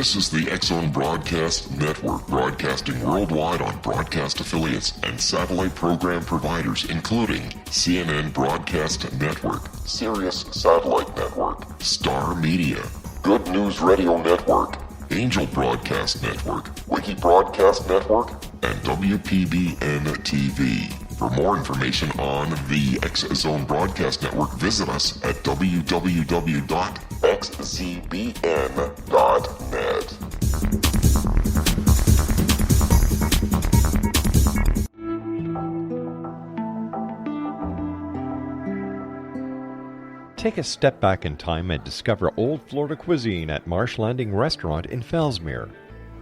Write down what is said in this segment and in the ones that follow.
This is the X-Zone Broadcast Network, broadcasting worldwide on broadcast affiliates and satellite program providers, including CNN Broadcast Network, Sirius Satellite Network, Star Media, Good News Radio Network, Angel Broadcast Network, Wiki Broadcast Network, and WPBN TV. For more information on the X-Zone Broadcast Network, visit us at www.xzbn.net. Take a step back in time and discover old Florida cuisine at Marsh Landing Restaurant in Fellsmere.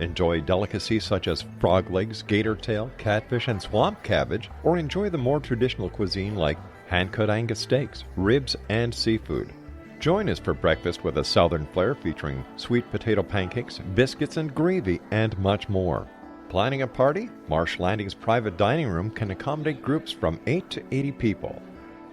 Enjoy delicacies such as frog legs, gator tail, catfish, and swamp cabbage, or enjoy the more traditional cuisine like hand-cut Angus steaks, ribs, and seafood. Join us for breakfast with a southern flair featuring sweet potato pancakes, biscuits and gravy, and much more. Planning a party? Marsh Landing's private dining room can accommodate groups from 8 to 80 people.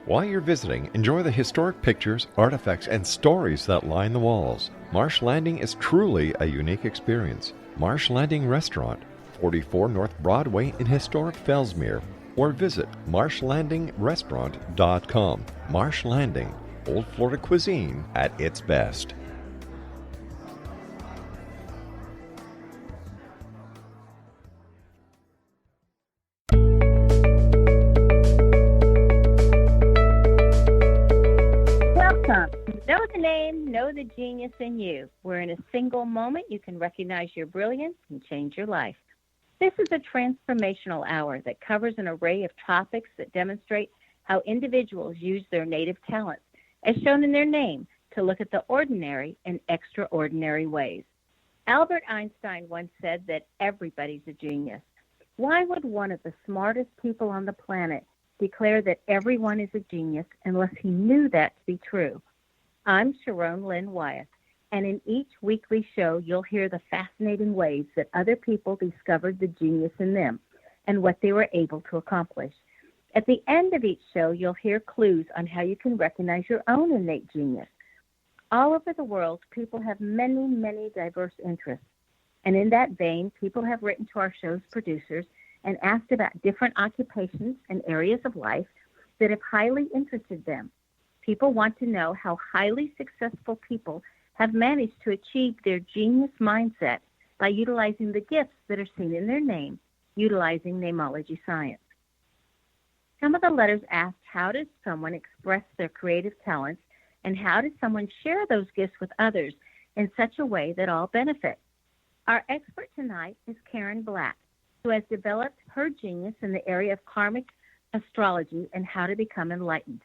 While you're visiting, enjoy the historic pictures, artifacts, and stories that line the walls. Marsh Landing is truly a unique experience. Marsh Landing Restaurant, 44 North Broadway in historic Fellsmere, or visit marshlandingrestaurant.com. Marsh Landing, Old Florida cuisine at its best. Know the name, know the genius in you. Where in a single moment you can recognize your brilliance and change your life. This is a transformational hour that covers an array of topics that demonstrate how individuals use their native talents, as shown in their name, to look at the ordinary in extraordinary ways. Albert Einstein once said that everybody's a genius. Why would one of the smartest people on the planet declare that everyone is a genius unless he knew that to be true? I'm Sharon Lynn Wyeth, and in each weekly show, you'll hear the fascinating ways that other people discovered the genius in them and what they were able to accomplish. At the end of each show, you'll hear clues on how you can recognize your own innate genius. All over the world, people have many, many diverse interests. And in that vein, people have written to our show's producers and asked about different occupations and areas of life that have highly interested them. People want to know how highly successful people have managed to achieve their genius mindset by utilizing the gifts that are seen in their name, utilizing namology science. Some of the letters asked, how does someone express their creative talents, and how does someone share those gifts with others in such a way that all benefit? Our expert tonight is Karen Black, who has developed her genius in the area of karmic astrology and how to become enlightened.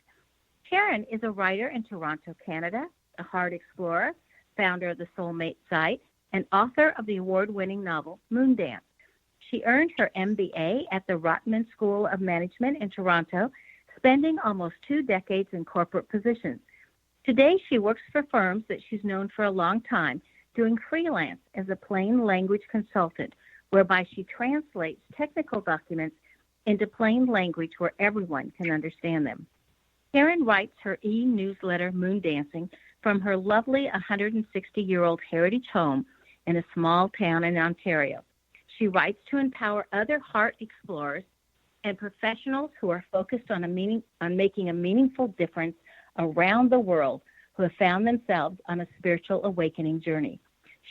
Karen is a writer in Toronto, Canada, a heart explorer, founder of the Soulmate Site, and author of the award-winning novel Moondance. She earned her MBA at the Rotman School of Management in Toronto, spending almost 2 decades in corporate positions. Today, she works for firms that she's known for a long time, doing freelance as a plain language consultant, whereby she translates technical documents into plain language where everyone can understand them. Karen writes her e-newsletter Moondancing from her lovely 160-year-old heritage home in a small town in Ontario. She writes to empower other heart explorers and professionals who are focused on making a meaningful difference around the world who have found themselves on a spiritual awakening journey.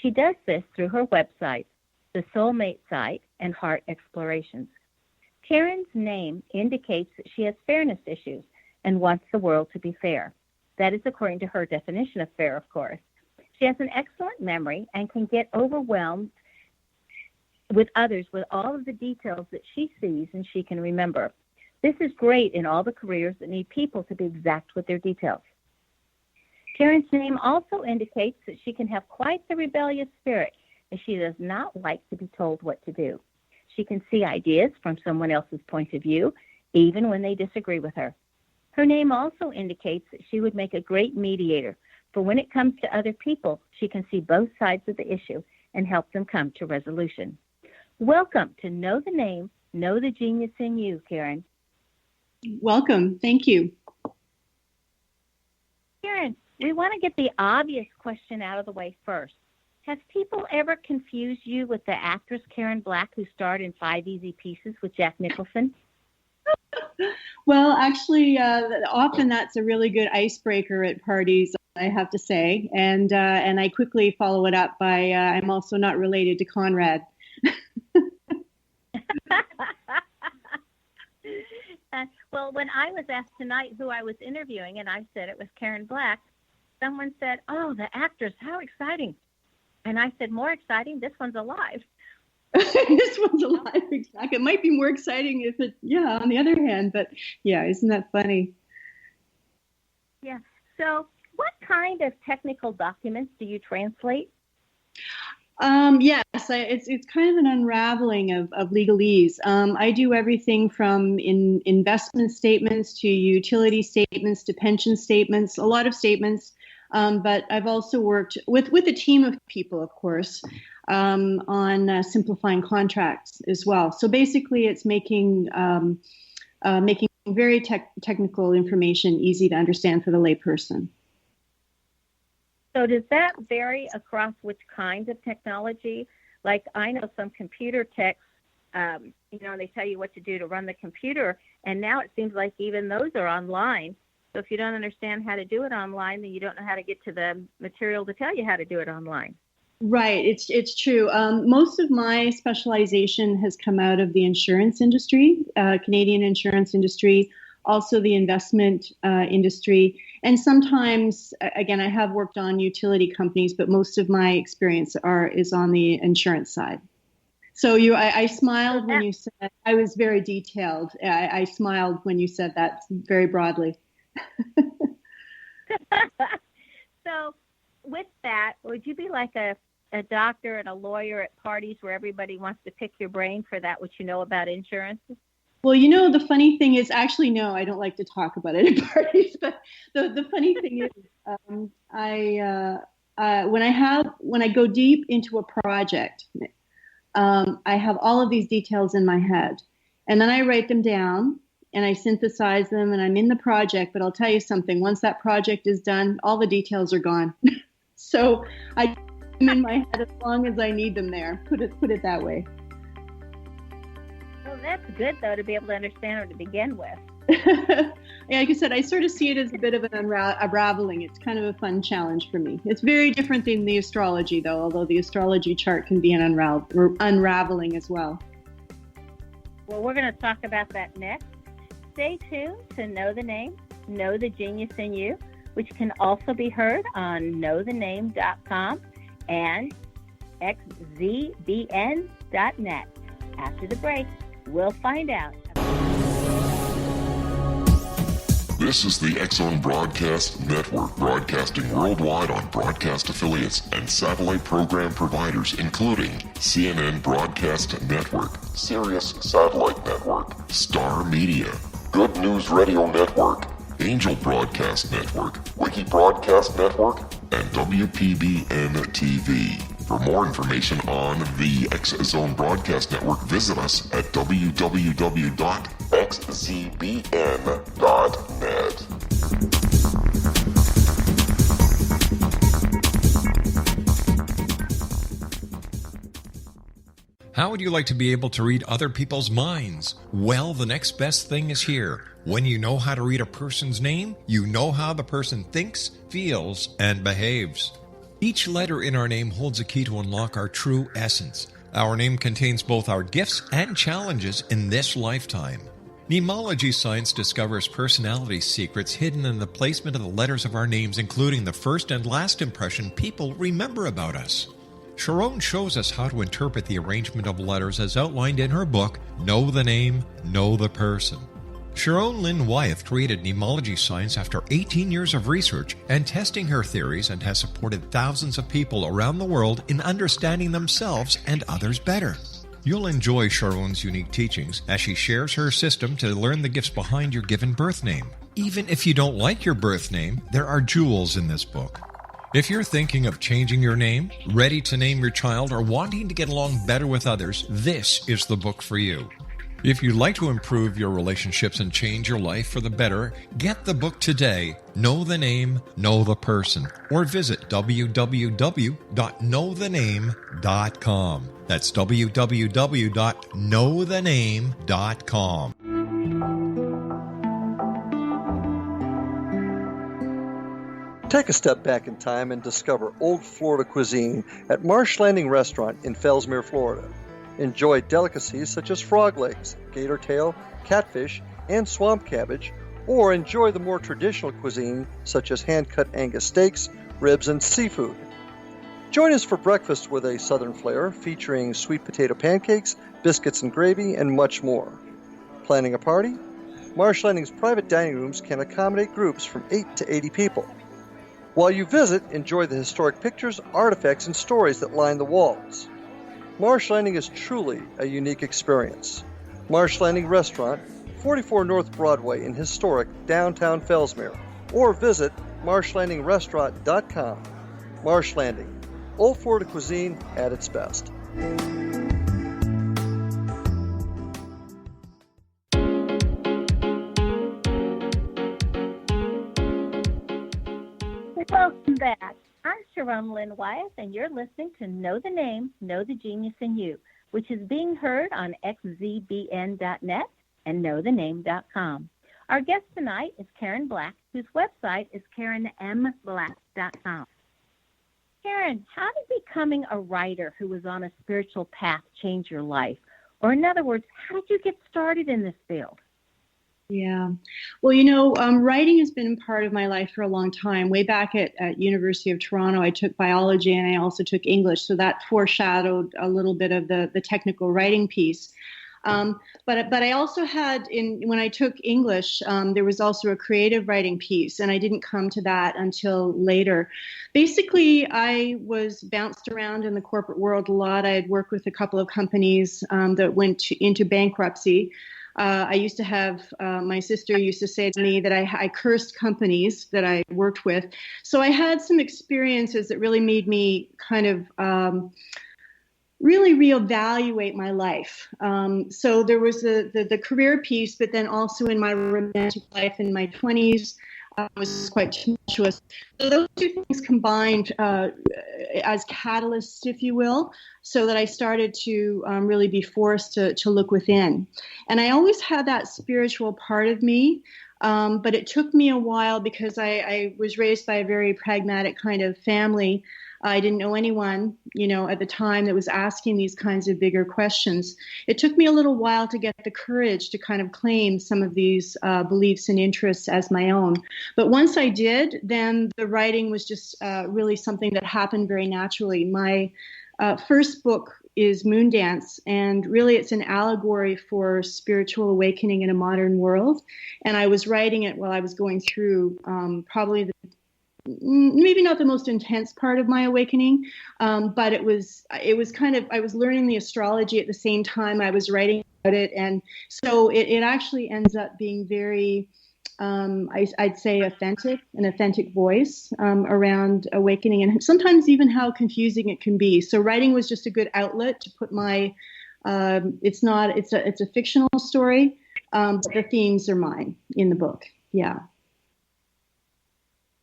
She does this through her websites, the Soulmate Site and Heart Explorations. Karen's name indicates that she has fairness issues and wants the world to be fair. That is according to her definition of fair, of course. She has an excellent memory and can get overwhelmed with others with all of the details that she sees and she can remember. This is great in all the careers that need people to be exact with their details. Karen's name also indicates that she can have quite the rebellious spirit, as she does not like to be told what to do. She can see ideas from someone else's point of view, even when they disagree with her. Her name also indicates that she would make a great mediator, for when it comes to other people, she can see both sides of the issue and help them come to resolution. Welcome to Know the Name, Know the Genius in You, Karen. Welcome. Thank you. Karen, we want to get the obvious question out of the way first. Has people ever confused you with the actress Karen Black who starred in 5 Easy Pieces with Jack Nicholson? Well, actually, often that's a really good icebreaker at parties, I have to say. And I quickly follow it up by, I'm also not related to Conrad. Well, when I was asked tonight who I was interviewing, and I said it was Karen Black, someone said, "Oh, the actress, how exciting." And I said, "More exciting, this one's alive." This one's alive, exactly. It might be more exciting if it, on the other hand, but yeah, isn't that funny? Yeah. So what kind of technical documents do you translate? Yes, it's kind of an unraveling of legalese. I do everything from investment statements to utility statements to pension statements, a lot of statements. But I've also worked with a team of people, of course, on simplifying contracts as well. So basically, it's making very technical information easy to understand for the layperson. So does that vary across which kinds of technology? Like I know some computer techs, they tell you what to do to run the computer, and now it seems like even those are online. So if you don't understand how to do it online, then you don't know how to get to the material to tell you how to do it online. Right, it's true. Most of my specialization has come out of the insurance industry, Canadian insurance industry, also the investment industry. And sometimes, again, I have worked on utility companies, but most of my experience is on the insurance side. So I smiled when you said, I was very detailed. I smiled when you said that very broadly. So with that, would you be like a doctor and a lawyer at parties where everybody wants to pick your brain for that, what you know about insurance? Well, the funny thing is, actually, no, I don't like to talk about it at parties. But the funny thing is, when I go deep into a project, I have all of these details in my head, and then I write them down and I synthesize them, and I'm in the project. But I'll tell you something: once that project is done, all the details are gone. So I'm in my head as long as I need them there. Put it that way. Well, that's good, though, to be able to understand or to begin with. Like I said, I sort of see it as a bit of an unraveling. It's kind of a fun challenge for me. It's very different than the astrology, though, although the astrology chart can be an unraveling as well. Well, we're going to talk about that next. Stay tuned to Know the Name, Know the Genius in You, which can also be heard on knowthename.com and xzbn.net. After the break, we'll find out. This is the X-Zone Broadcast Network, broadcasting worldwide on broadcast affiliates and satellite program providers, including CNN Broadcast Network, Sirius Satellite Network, Star Media, Good News Radio Network, Angel Broadcast Network, Wiki Broadcast Network, and WPBN TV. For more information on the X-Zone Broadcast Network, visit us at www.xzbn.net. How would you like to be able to read other people's minds? Well, the next best thing is here. When you know how to read a person's name, you know how the person thinks, feels, and behaves. Each letter in our name holds a key to unlock our true essence. Our name contains both our gifts and challenges in this lifetime. Mnemology science discovers personality secrets hidden in the placement of the letters of our names, including the first and last impression people remember about us. Sharon shows us how to interpret the arrangement of letters as outlined in her book, Know the Name, Know the Person. Sharon Lynn Wyeth created mnemology science after 18 years of research and testing her theories, and has supported thousands of people around the world in understanding themselves and others better. You'll enjoy Sharon's unique teachings as she shares her system to learn the gifts behind your given birth name. Even if you don't like your birth name, there are jewels in this book. If you're thinking of changing your name, ready to name your child, or wanting to get along better with others, this is the book for you. If you'd like to improve your relationships and change your life for the better, get the book today, Know the Name, Know the Person, or visit www.knowthename.com. That's www.knowthename.com. Take a step back in time and discover old Florida cuisine at Marsh Landing Restaurant in Fellsmere, Florida. Enjoy delicacies such as frog legs, gator tail, catfish, and swamp cabbage, or enjoy the more traditional cuisine such as hand-cut Angus steaks, ribs, and seafood. Join us for breakfast with a southern flair featuring sweet potato pancakes, biscuits and gravy, and much more. Planning a party? Marsh Landing's private dining rooms can accommodate groups from 8 to 80 people. While you visit, enjoy the historic pictures, artifacts, and stories that line the walls. Marsh Landing is truly a unique experience. Marsh Landing Restaurant, 44 North Broadway in historic downtown Fellsmere, or visit marshlandingrestaurant.com. Marsh Landing, old Florida cuisine at its best. Welcome back. I'm Sharon Lynn Wyeth, and you're listening to Know the Name, Know the Genius in You, which is being heard on xzbn.net and knowthename.com. Our guest tonight is Karen Black, whose website is karenmblack.com. Karen, how did becoming a writer who was on a spiritual path change your life? Or in other words, how did you get started in this field? Yeah. Well, writing has been part of my life for a long time. Way back at University of Toronto, I took biology and I also took English. So that foreshadowed a little bit of the technical writing piece. But I also had, when I took English, there was also a creative writing piece, and I didn't come to that until later. Basically, I was bounced around in the corporate world a lot. I had worked with a couple of companies that went into bankruptcy. I used to have, my sister used to say to me that I cursed companies that I worked with. So I had some experiences that really made me kind of really reevaluate my life. So there was the career piece, but then also in my romantic life in my 20s, was quite tumultuous. So those two things combined as catalysts, if you will, so that I started to really be forced to look within. And I always had that spiritual part of me, but it took me a while because I was raised by a very pragmatic kind of family. I didn't know anyone, at the time that was asking these kinds of bigger questions. It took me a little while to get the courage to kind of claim some of these beliefs and interests as my own. But once I did, then the writing was just really something that happened very naturally. My first book is Moondance, and really it's an allegory for spiritual awakening in a modern world. And I was writing it while I was going through probably maybe not the most intense part of my awakening, but it was kind of, I was learning the astrology at the same time I was writing about it. And so it actually ends up being very, I'd say an authentic voice around awakening, and sometimes even how confusing it can be. So writing was just a good outlet to put my, it's a fictional story, but the themes are mine in the book. Yeah.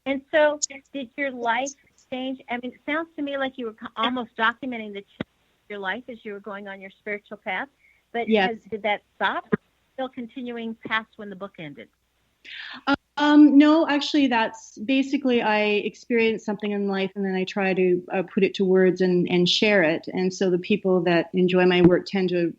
And so did your life change? I mean, it sounds to me like you were almost documenting the change of your life as you were going on your spiritual path. But yes. Did that stop? Still continuing past when the book ended? No, actually, that's basically I experience something in life and then I try to put it to words and share it. And so the people that enjoy my work tend to,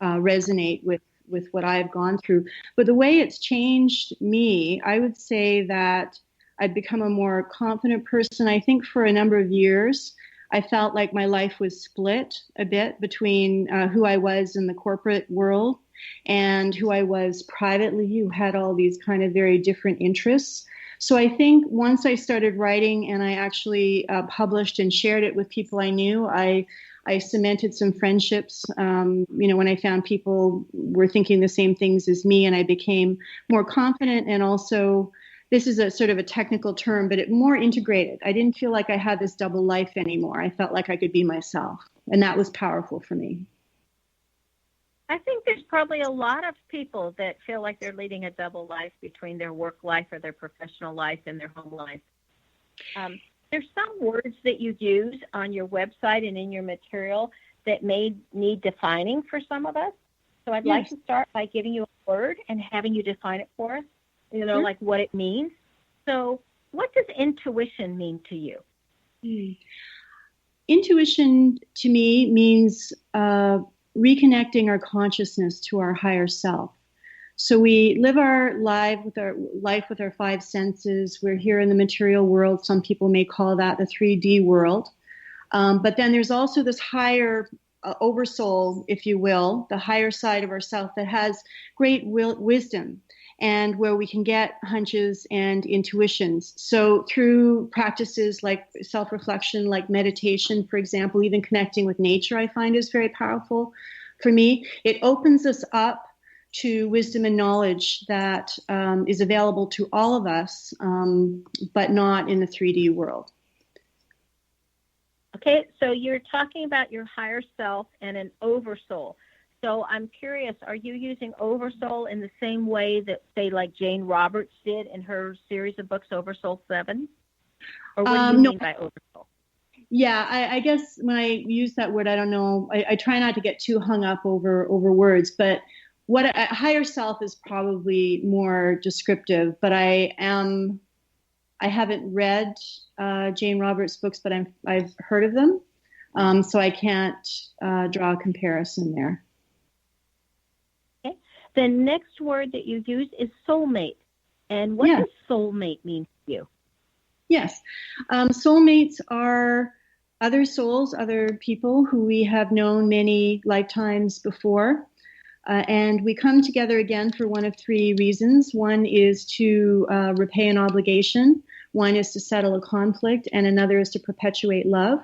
resonate with what I've gone through. But the way it's changed me, I would say that I've become a more confident person. I think for a number of years, I felt like my life was split a bit between who I was in the corporate world and who I was privately, who had all these kind of very different interests. So I think once I started writing and I actually published and shared it with people I knew, I cemented some friendships, when I found people were thinking the same things as me, and I became more confident and also, this is a sort of a technical term, but it more integrated. I didn't feel like I had this double life anymore. I felt like I could be myself, and that was powerful for me. I think there's probably a lot of people that feel like they're leading a double life between their work life or their professional life and their home life. There's some words that you use on your website and in your material that may need defining for some of us. So I'd like to start by giving you a word and having you define it for us, like what it means. So what does intuition mean to you? Intuition to me means reconnecting our consciousness to our higher self. So we live our life with our five senses. We're here in the material world. Some people may call that the 3D world. But then there's also this higher oversoul, if you will, the higher side of ourself that has great wisdom and where we can get hunches and intuitions. So through practices like self-reflection, like meditation, for example, even connecting with nature, I find is very powerful for me. It opens us up to wisdom and knowledge that is available to all of us, but not in the 3D world. Okay, so you're talking about your higher self and an oversoul. So I'm curious, are you using oversoul in the same way that, say, like Jane Roberts did in her series of books, Oversoul 7? Or what do you mean by oversoul? Yeah, I guess when I use that word, I don't know. I try not to get too hung up over words, but higher self is probably more descriptive. But I haven't read Jane Roberts' books, but I've heard of them, so I can't draw a comparison there. Okay. The next word that you use is soulmate, and what does soulmate mean to you? Yes, soulmates are other souls, other people who we have known many lifetimes before. And we come together again for one of three reasons. One is to repay an obligation. One is to settle a conflict. And another is to perpetuate love.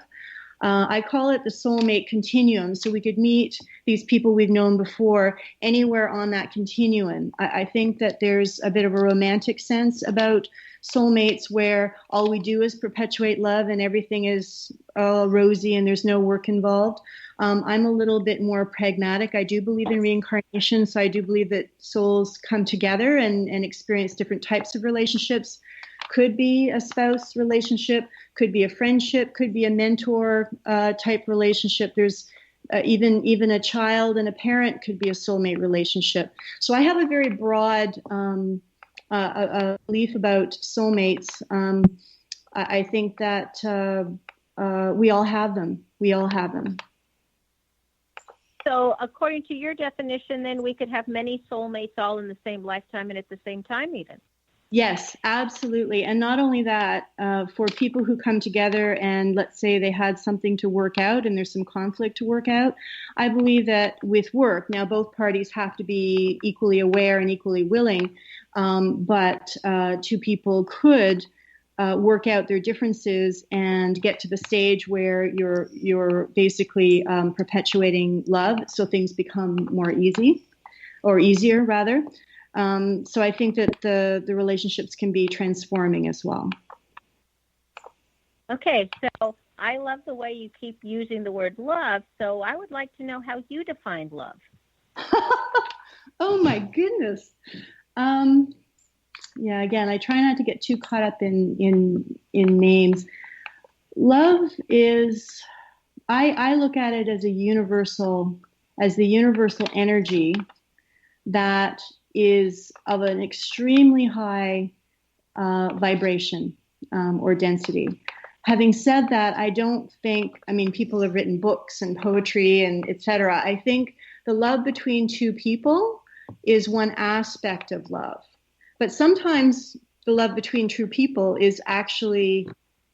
I call it the soulmate continuum. So we could meet these people we've known before anywhere on that continuum. I think that there's a bit of a romantic sense about soulmates where all we do is perpetuate love and everything is rosy and there's no work involved. I'm a little bit more pragmatic. I do believe in reincarnation, so I do believe that souls come together and experience different types of relationships. Could be a spouse relationship, could be a friendship, could be a mentor type relationship. There's even a child and a parent could be a soulmate relationship. So I have a very broad belief about soulmates. I think that we all have them. We all have them. So according to your definition, then we could have many soulmates all in the same lifetime and at the same time even. Yes, absolutely. And not only that, for people who come together and let's say they had something to work out and there's some conflict to work out, I believe that with work, now both parties have to be equally aware and equally willing, but two people could work out their differences and get to the stage where you're basically perpetuating love, so things become more easier rather. So I think that the relationships can be transforming as well. Okay, so I love the way you keep using the word love, so I would like to know how you define love. Oh my goodness. Yeah, again, I try not to get too caught up in names. Love is, I look at it as the universal energy that is of an extremely high vibration or density. Having said that, I don't think, people have written books and poetry and etc. I think the love between two people is one aspect of love. But sometimes the love between two people is actually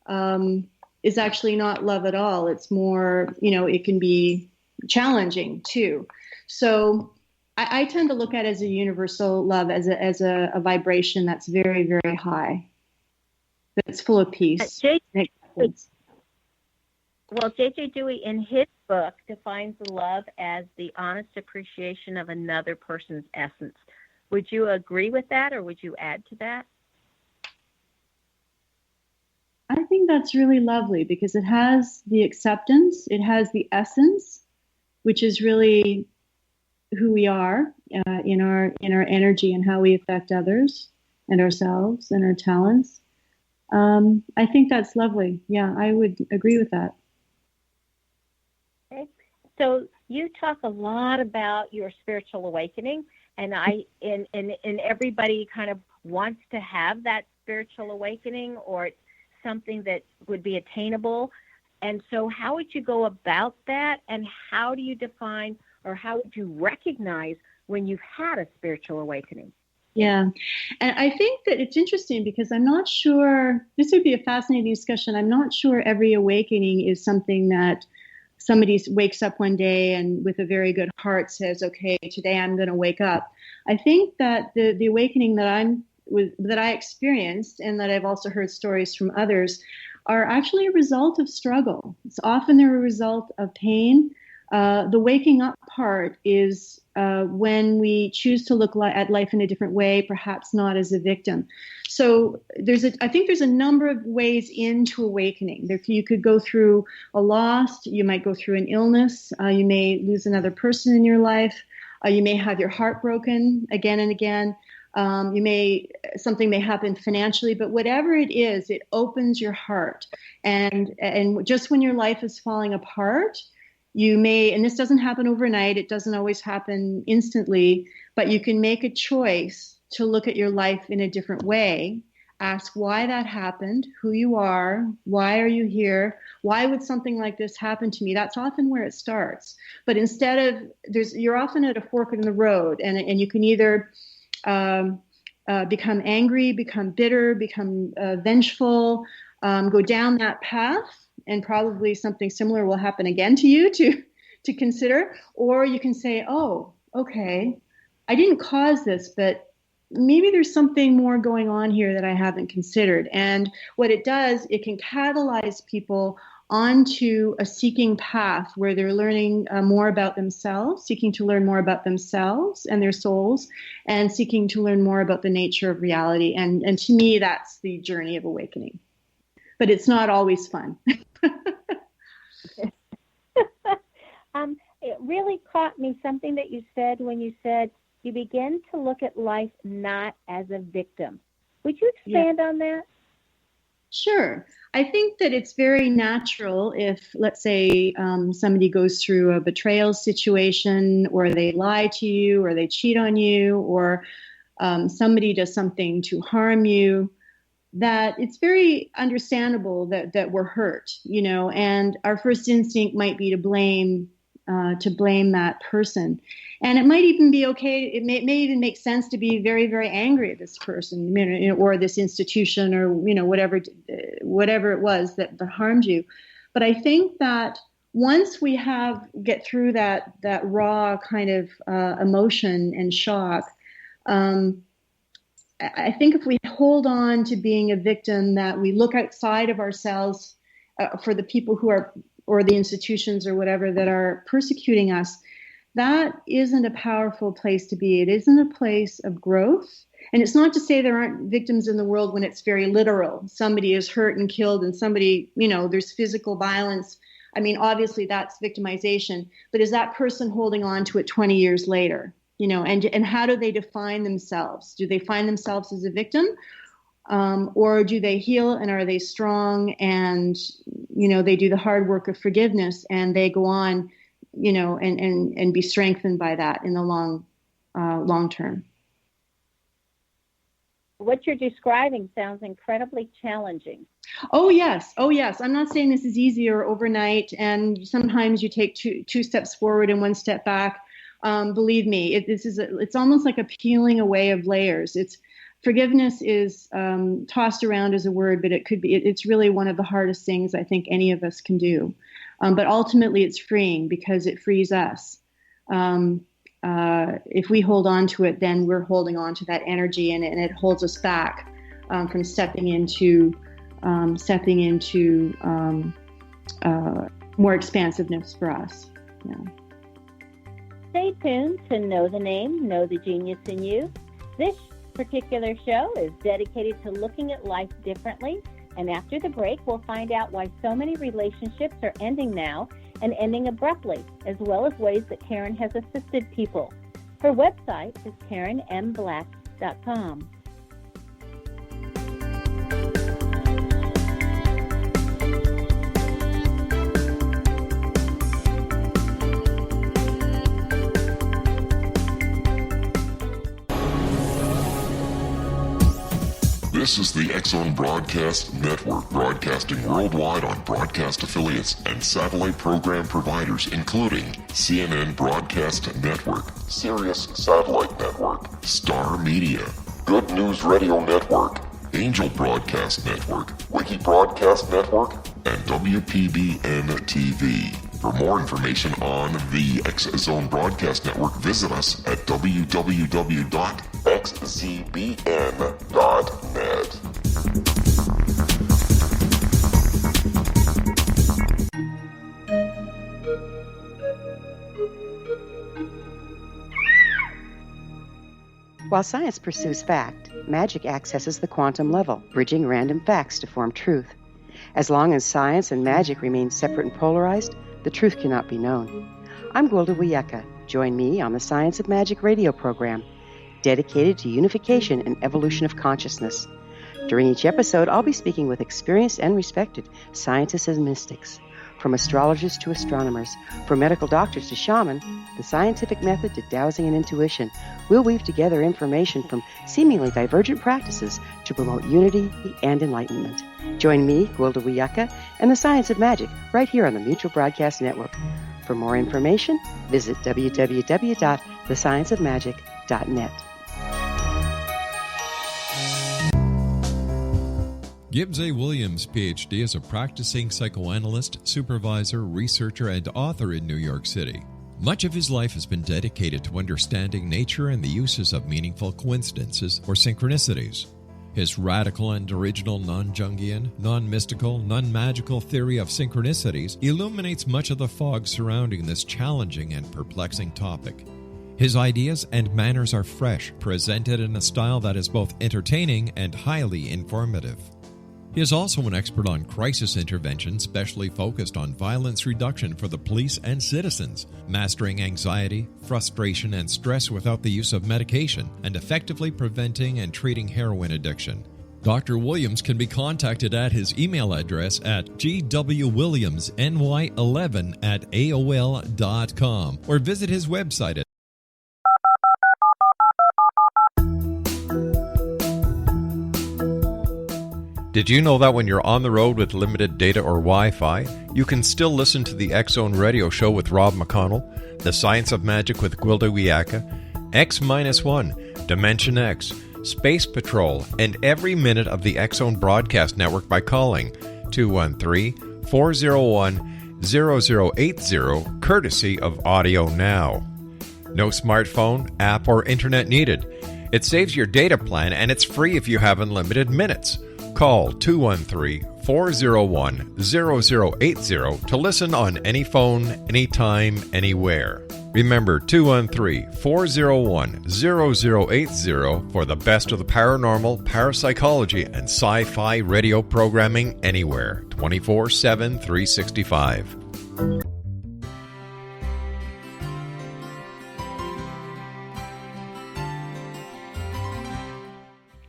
not love at all. It's more, it can be challenging too. So I tend to look at it as a universal love, as a vibration that's very, very high, that's full of peace. J.J. Dewey, in his book, defines love as the honest appreciation of another person's essence. Would you agree with that, or would you add to that? I think that's really lovely because it has the acceptance, it has the essence, which is really who we are in our energy and how we affect others and ourselves and our talents. I think that's lovely. Yeah, I would agree with that. Okay. So you talk a lot about your spiritual awakening, and everybody kind of wants to have that spiritual awakening, or it's something that would be attainable. And so how would you go about that, and how do you define, or how would you recognize when you've had a spiritual awakening? Yeah. And I think that it's interesting because I'm not sure, this would be a fascinating discussion. I'm not sure every awakening is something that somebody wakes up one day and with a very good heart says, okay, today I'm going to wake up. I think that the awakening that I experienced, and that I've also heard stories from others, are actually a result of struggle. It's often they're a result of pain. The waking up part is when we choose to look at life in a different way, perhaps not as a victim. So I think there's a number of ways into awakening. You could go through a loss, you might go through an illness, you may lose another person in your life, you may have your heart broken again and again. Something may happen financially, but whatever it is, it opens your heart. And just when your life is falling apart, you may, and this doesn't happen overnight, it doesn't always happen instantly, but you can make a choice to look at your life in a different way, ask why that happened, who you are, why are you here, why would something like this happen to me? That's often where it starts. But instead of, you're often at a fork in the road, and you can either become angry, become bitter, become vengeful, go down that path, and probably something similar will happen again to you to consider. Or you can say, oh, okay, I didn't cause this, but maybe there's something more going on here that I haven't considered. And what it does, it can catalyze people onto a seeking path where they're learning more about themselves, seeking to learn more about themselves and their souls, and seeking to learn more about the nature of reality. And to me, that's the journey of awakening. But it's not always fun. It really caught me, something that you said when you said you begin to look at life not as a victim. Would you expand on that? Sure. I think that it's very natural if, let's say, somebody goes through a betrayal situation, or they lie to you, or they cheat on you, or somebody does something to harm you, that it's very understandable that we're hurt, and our first instinct might be to blame that person. And it might even be okay. It may even make sense to be very, very angry at this person, or this institution, or, whatever it was that harmed you. But I think that once we get through that raw kind of emotion and shock, I think if we hold on to being a victim, that we look outside of ourselves for the people who are, or the institutions or whatever that are persecuting us, that isn't a powerful place to be. It isn't a place of growth. And it's not to say there aren't victims in the world when it's very literal. Somebody is hurt and killed, and somebody, there's physical violence. I mean, obviously that's victimization. But is that person holding on to it 20 years later? And how do they define themselves? Do they find themselves as a victim? Or do they heal, and are they strong, and, they do the hard work of forgiveness, and they go on, and be strengthened by that in the long term. What you're describing sounds incredibly challenging. Oh, yes. I'm not saying this is easy or overnight, and sometimes you take two steps forward and one step back. Believe me, it's almost like a peeling away of layers. Forgiveness is tossed around as a word, but it's really one of the hardest things I think any of us can do. But ultimately it's freeing, because it frees us. If we hold on to it, then we're holding on to that energy, and it holds us back from stepping into more expansiveness for us. Yeah. Stay tuned to Know the Name, Know the Genius in You. This particular show is dedicated to looking at life differently. And after the break, we'll find out why so many relationships are ending now and ending abruptly, as well as ways that Karen has assisted people. Her website is KarenMBlack.com. This is the X-Zone Broadcast Network, broadcasting worldwide on broadcast affiliates and satellite program providers, including CNN Broadcast Network, Sirius Satellite Network, Star Media, Good News Radio Network, Angel Broadcast Network, Wiki Broadcast Network, and WPBN TV. For more information on the X-Zone Broadcast Network, visit us at www.xzbn.net. While science pursues fact, magic accesses the quantum level, bridging random facts to form truth. As long as science and magic remain separate and polarized, the truth cannot be known. I'm Gwilda Wiyaka. Join me on the Science of Magic radio program, dedicated to unification and evolution of consciousness. During each episode, I'll be speaking with experienced and respected scientists and mystics. From astrologers to astronomers, from medical doctors to shaman, the scientific method to dowsing and intuition, we'll weave together information from seemingly divergent practices to promote unity and enlightenment. Join me, Gwilda Wiyaka, and the Science of Magic right here on the Mutual Broadcast Network. For more information, visit www.thescienceofmagic.net. Gibbs A. Williams, Ph.D., is a practicing psychoanalyst, supervisor, researcher, and author in New York City. Much of his life has been dedicated to understanding nature and the uses of meaningful coincidences or synchronicities. His radical and original non-Jungian, non-mystical, non-magical theory of synchronicities illuminates much of the fog surrounding this challenging and perplexing topic. His ideas and manners are fresh, presented in a style that is both entertaining and highly informative. He is also an expert on crisis intervention, specially focused on violence reduction for the police and citizens, mastering anxiety, frustration, and stress without the use of medication, and effectively preventing and treating heroin addiction. Dr. Williams can be contacted at his email address at gwwilliamsny11@aol.com or visit his website at Did you know that when you're on the road with limited data or Wi-Fi, you can still listen to the X-Zone Radio Show with Rob McConnell, The Science of Magic with Gwilda Wiyaka, X-1, Dimension X, Space Patrol, and every minute of the X-Zone Broadcast Network by calling 213-401-0080, courtesy of Audio Now. No smartphone, app, or internet needed. It saves your data plan, and it's free if you have unlimited minutes. Call 213-401-0080 to listen on any phone, anytime, anywhere. Remember 213-401-0080 for the best of the paranormal, parapsychology, and sci-fi radio programming anywhere, 24/7, 365.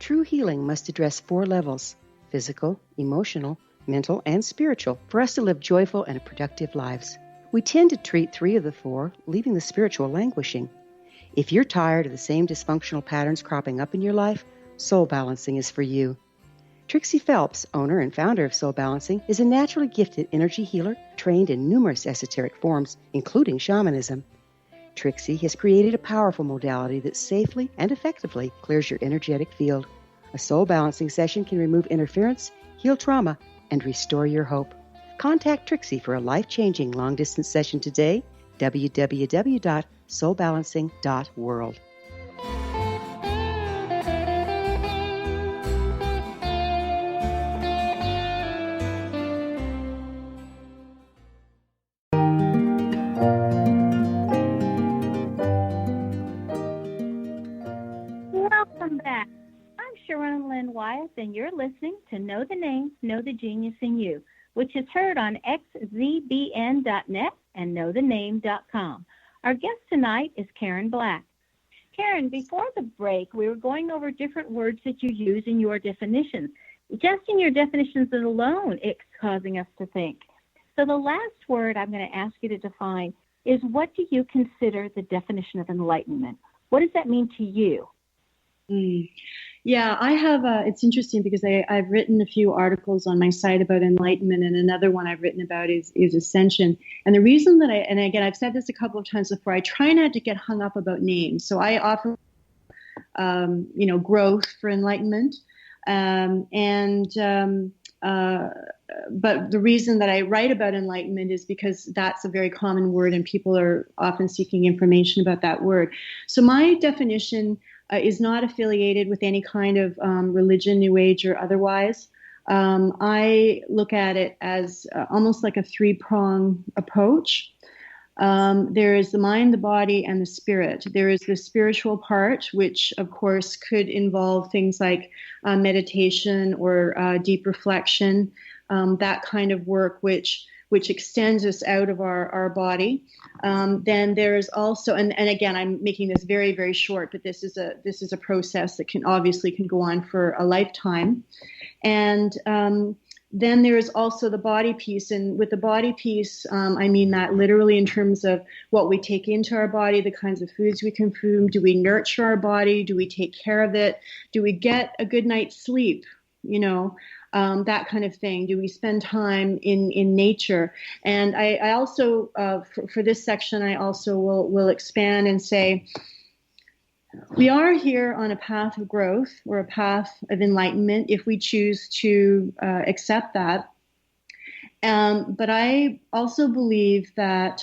True healing must address 4 levels: physical, emotional, mental, and spiritual, for us to live joyful and productive lives. We tend to treat 3 of the 4, leaving the spiritual languishing. If you're tired of the same dysfunctional patterns cropping up in your life, Soul Balancing is for you. Trixie Phelps, owner and founder of Soul Balancing, is a naturally gifted energy healer trained in numerous esoteric forms, including shamanism. Trixie has created a powerful modality that safely and effectively clears your energetic field. A soul balancing session can remove interference, heal trauma, and restore your hope. Contact Trixie for a life-changing long-distance session today, www.soulbalancing.world. Welcome back. I'm Sharon Lynn Wyeth, and you're listening to Know the Names, Know the Genius in You, which is heard on xzbn.net and knowthename.com. Our guest tonight is Karen Black. Karen, before the break, we were going over different words that you use in your definitions. Just in your definitions alone, it's causing us to think. So the last word I'm going to ask you to define is, what do you consider the definition of enlightenment? What does that mean to you? Yeah, I have, it's interesting because I've written a few articles on my site about enlightenment, and another one I've written about is ascension. And the reason that and again, I've said this a couple of times before, I try not to get hung up about names. So I offer, growth for enlightenment. But the reason that I write about enlightenment is because that's a very common word and people are often seeking information about that word. So my definition is not affiliated with any kind of religion, New Age or otherwise. I look at it as almost like a three-prong approach. There is the mind, the body, and the spirit. There is the spiritual part, which of course could involve things like meditation or deep reflection, that kind of work which extends us out of our body. Then there is also, and again, I'm making this very, very short, but this is a process that can go on for a lifetime. And then there is also the body piece. And with the body piece, I mean that literally in terms of what we take into our body, the kinds of foods we consume. Do we nurture our body? Do we take care of it? Do we get a good night's sleep? That kind of thing. Do we spend time in nature? And I also, for this section, I also will expand and say, we are here on a path of growth or a path of enlightenment if we choose to accept that. But I also believe that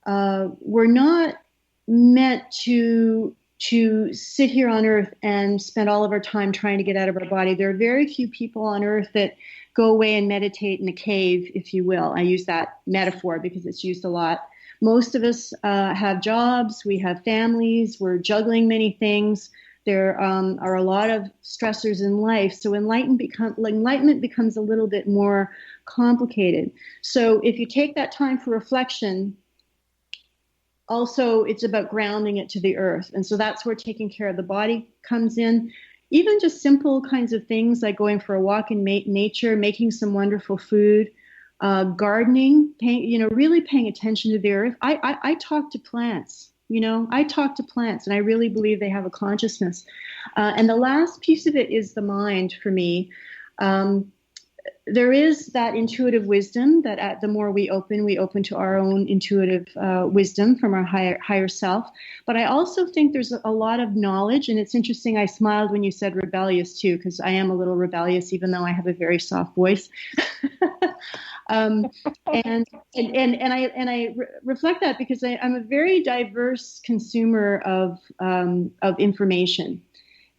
we're not meant to sit here on earth and spend all of our time trying to get out of our body. There are very few people on earth that go away and meditate in a cave, if you will. I use that metaphor because it's used a lot. Most of us have jobs, we have families, we're juggling many things. There are a lot of stressors in life, so enlightenment becomes a little bit more complicated. So if you take that time for reflection, also it's about grounding it to the earth. And so that's where taking care of the body comes in. Even just simple kinds of things like going for a walk in nature, making some wonderful food, gardening, really paying attention to the earth. I talk to plants, and I really believe they have a consciousness. And the last piece of it is the mind for me. There is that intuitive wisdom that the more we open to our own intuitive wisdom from our higher self. But I also think there's a lot of knowledge, and it's interesting. I smiled when you said rebellious too, because I am a little rebellious, even though I have a very soft voice. And I reflect that because I'm a very diverse consumer of information.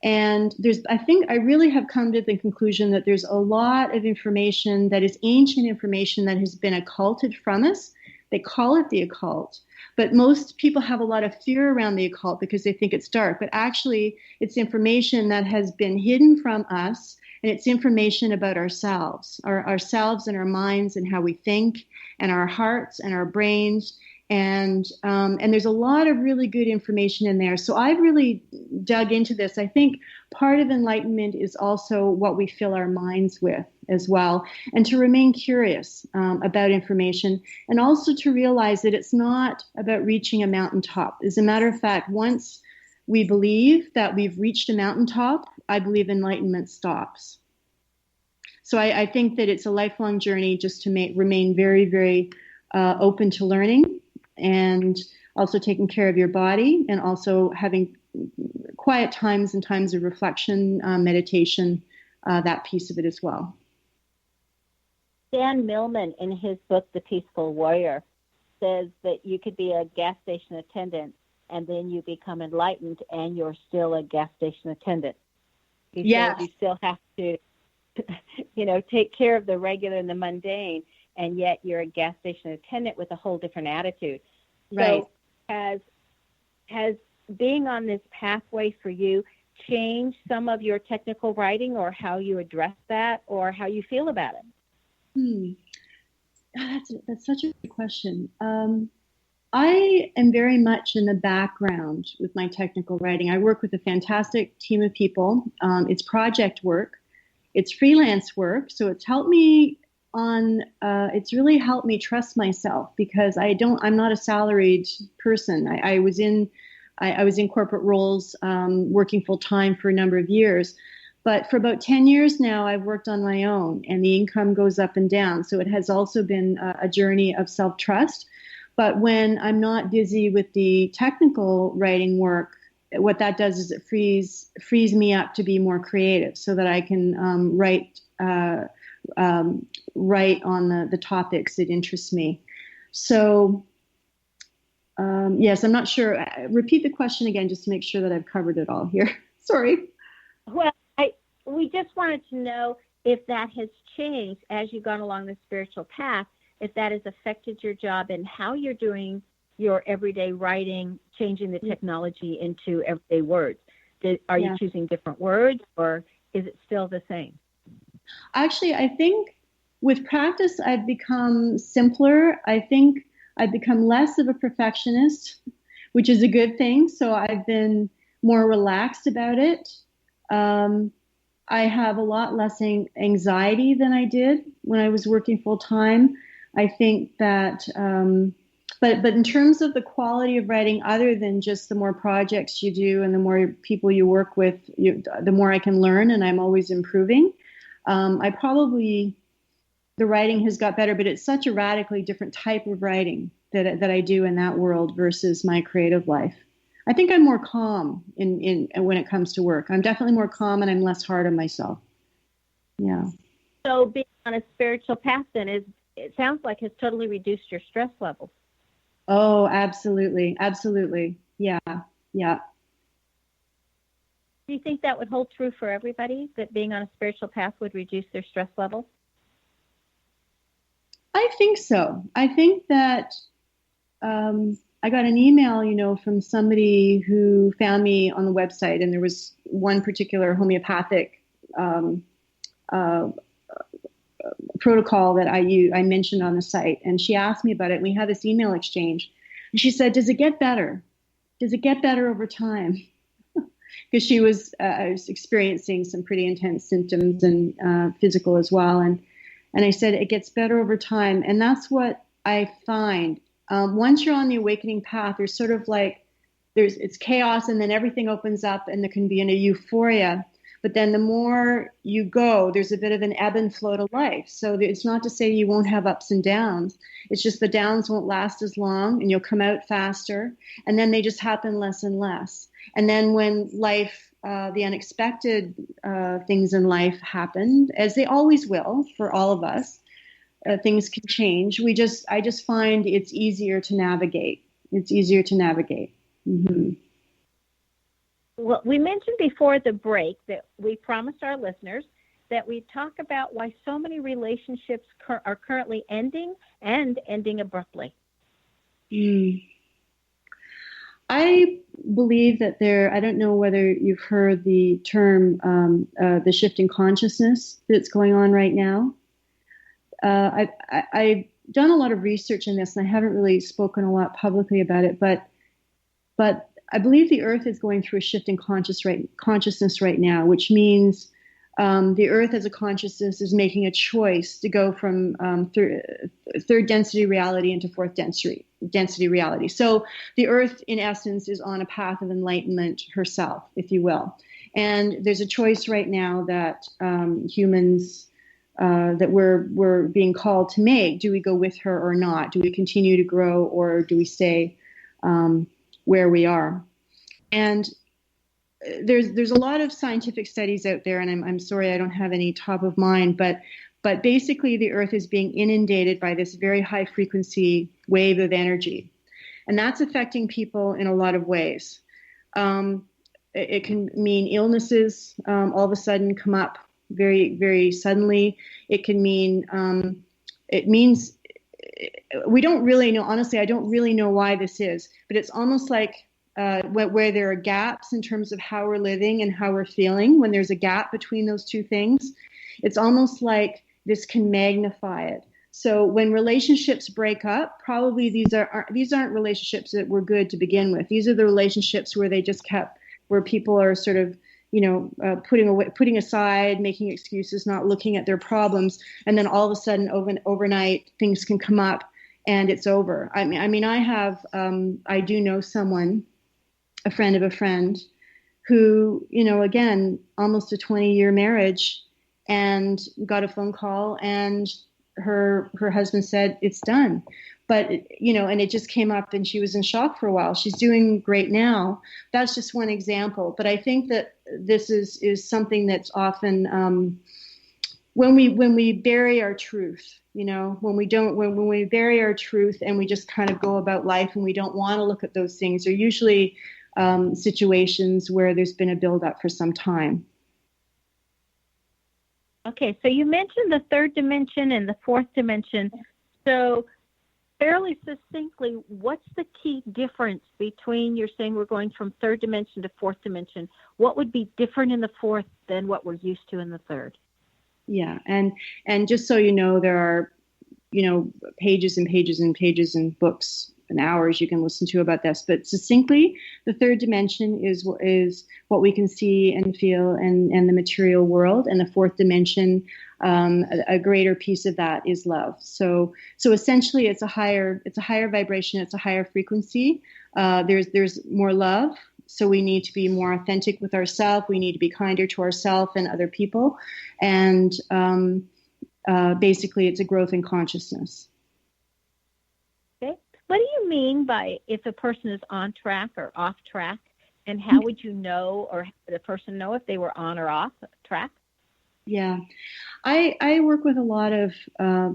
And I think I really have come to the conclusion that there's a lot of information that is ancient information that has been occulted from us. They call it the occult, but most people have a lot of fear around the occult because they think it's dark, but actually it's information that has been hidden from us, and it's information about ourselves and our minds and how we think, and our hearts and our brains. And there's a lot of really good information in there. So I've really dug into this. I think part of enlightenment is also what we fill our minds with as well, and to remain curious about information, and also to realize that it's not about reaching a mountaintop. As a matter of fact, once we believe that we've reached a mountaintop, I believe enlightenment stops. So I think that it's a lifelong journey just to remain very, very open to learning, and also taking care of your body, and also having quiet times and times of reflection, meditation, that piece of it as well. Dan Millman, in his book, The Peaceful Warrior, says that you could be a gas station attendant and then you become enlightened and you're still a gas station attendant. You still have to, take care of the regular and the mundane, and yet you're a gas station attendant with a whole different attitude. Right. So has being on this pathway for you changed some of your technical writing, or how you address that, or how you feel about it? That's such a good question. I am very much in the background with my technical writing. I work with a fantastic team of people. It's project work, it's freelance work, so it's helped me it's really helped me trust myself because I'm not a salaried person. I was in corporate roles, working full time for a number of years. But for about 10 years now, I've worked on my own, and the income goes up and down. So it has also been a journey of self-trust. But when I'm not busy with the technical writing work, what that does is it frees me up to be more creative so that I can write on the topics that interest me. So, yes, I'm not sure. Repeat the question again just to make sure that I've covered it all here. Sorry. Well, we just wanted to know if that has changed as you've gone along the spiritual path, if that has affected your job and how you're doing your everyday writing, changing the technology into everyday words. Are you choosing different words, or is it still the same? Actually, I think with practice, I've become simpler. I think I've become less of a perfectionist, which is a good thing. So I've been more relaxed about it. I have a lot less anxiety than I did when I was working full time. I think that, but in terms of the quality of writing, other than just the more projects you do and the more people you work with, the more I can learn, and I'm always improving. The writing has got better, but it's such a radically different type of writing that I do in that world versus my creative life. I think I'm more calm in when it comes to work. I'm definitely more calm, and I'm less hard on myself. Yeah. So being on a spiritual path then it sounds like has totally reduced your stress levels. Oh, absolutely. Absolutely. Yeah. Yeah. Do you think that would hold true for everybody, that being on a spiritual path would reduce their stress levels? I think so. I think that I got an email, from somebody who found me on the website, and there was one particular homeopathic protocol that I mentioned on the site, and she asked me about it, and we had this email exchange. And she said, "Does it get better? Does it get better over time?" Because she was experiencing some pretty intense symptoms and physical as well, and I said it gets better over time, and that's what I find. Once you're on the awakening path, there's sort of like it's chaos, and then everything opens up, and there can be a euphoria. But then the more you go, there's a bit of an ebb and flow to life. So it's not to say you won't have ups and downs. It's just the downs won't last as long, and you'll come out faster. And then they just happen less and less. And then when life, the unexpected things in life happen, as they always will for all of us, things can change. I just find it's easier to navigate. It's easier to navigate. Mm-hmm. Well, we mentioned before the break that we promised our listeners that we'd talk about why so many relationships are currently ending and ending abruptly. I believe that I don't know whether you've heard the term, the shift in consciousness that's going on right now. I've done a lot of research in this, and I haven't really spoken a lot publicly about it, but I believe the Earth is going through a shift in consciousness right now, which means the Earth as a consciousness is making a choice to go from third density reality into fourth density reality. So the Earth, in essence, is on a path of enlightenment herself, if you will. And there's a choice right now that humans that we're being called to make. Do we go with her or not? Do we continue to grow, or do we stay where we are? And there's a lot of scientific studies out there, and I'm sorry I don't have any top of mind, but basically the Earth is being inundated by this very high frequency wave of energy, and that's affecting people in a lot of ways. It can mean illnesses all of a sudden come up very, very suddenly. It can mean it means we don't really know. Honestly, I don't really know why this is, but it's almost like where there are gaps in terms of how we're living and how we're feeling. When there's a gap between those two things, it's almost like this can magnify it. So when relationships break up, probably these aren't relationships that were good to begin with. These are the relationships where where people are sort of, putting aside, making excuses, not looking at their problems, and then all of a sudden overnight things can come up and it's over. I do know someone, a friend of a friend, who, again, almost a 20-year marriage, and got a phone call and her husband said it's done. But, and it just came up and she was in shock for a while. She's doing great now. That's just one example. But I think that this is something that's often, when we bury our truth, when we bury our truth and we just kind of go about life and we don't want to look at those things, they're usually situations where there's been a buildup for some time. Okay, so you mentioned the third dimension and the fourth dimension. So fairly succinctly, what's the key difference between, you're saying we're going from third dimension to fourth dimension? What would be different in the fourth than what we're used to in the third? Yeah, and just so you know, there are, pages and pages and pages and books and hours you can listen to about this. But succinctly, the third dimension is what we can see and feel and the material world, and the fourth dimension, a greater piece of that is love. So essentially, it's a higher vibration, it's a higher frequency. There's more love. So we need to be more authentic with ourselves. We need to be kinder to ourselves and other people. And basically, it's a growth in consciousness. Okay. What do you mean by if a person is on track or off track? And how would you know, or the person know if they were on or off track? Yeah. I work with a lot of